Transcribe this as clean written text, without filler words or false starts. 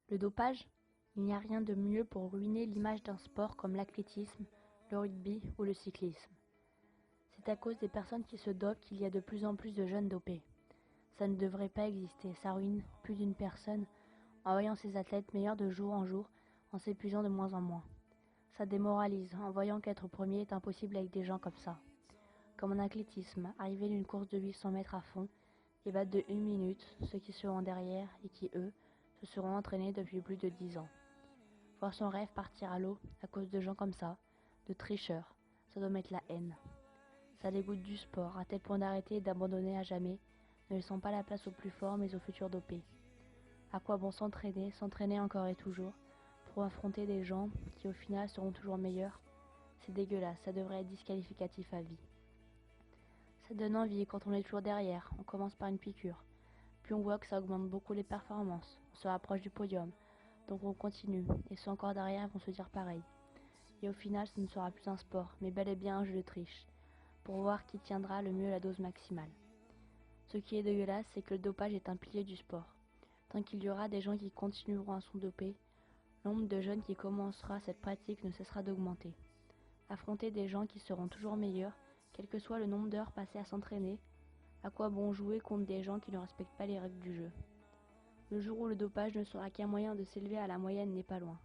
Le dopage? Il n'y a rien de mieux pour ruiner l'image d'un sport comme l'athlétisme, le rugby ou le cyclisme. C'est à cause des personnes qui se dopent qu'il y a de plus en plus de jeunes dopés. Ça ne devrait pas exister, ça ruine plus d'une personne en voyant ses athlètes meilleurs de jour en jour, en s'épuisant de moins en moins. Ça démoralise en voyant qu'être premier est impossible avec des gens comme ça. Comme en athlétisme, arriver d'une course de 800 mètres à fond et battre de 1 minute ceux qui seront derrière et qui, eux, se seront entraînés depuis plus de 10 ans. Voir son rêve partir à l'eau à cause de gens comme ça, de tricheurs, ça doit mettre la haine. Ça dégoûte du sport, à tel point d'arrêter et d'abandonner à jamais, ne laissant pas la place aux plus forts mais aux futurs dopés. À quoi bon s'entraîner encore et toujours, pour affronter des gens qui au final seront toujours meilleurs? C'est dégueulasse, ça devrait être disqualificatif à vie. Ça donne envie quand on est toujours derrière, on commence par une piqûre. Puis on voit que ça augmente beaucoup les performances, on se rapproche du podium, donc on continue, et ceux encore derrière vont se dire pareil. Et au final, ce ne sera plus un sport, mais bel et bien un jeu de triche, pour voir qui tiendra le mieux la dose maximale. Ce qui est dégueulasse, c'est que le dopage est un pilier du sport. Tant qu'il y aura des gens qui continueront à se doper, le nombre de jeunes qui commencera cette pratique ne cessera d'augmenter. Affronter des gens qui seront toujours meilleurs, quel que soit le nombre d'heures passées à s'entraîner, à quoi bon jouer contre des gens qui ne respectent pas les règles du jeu? Le jour où le dopage ne sera qu'un moyen de s'élever à la moyenne n'est pas loin.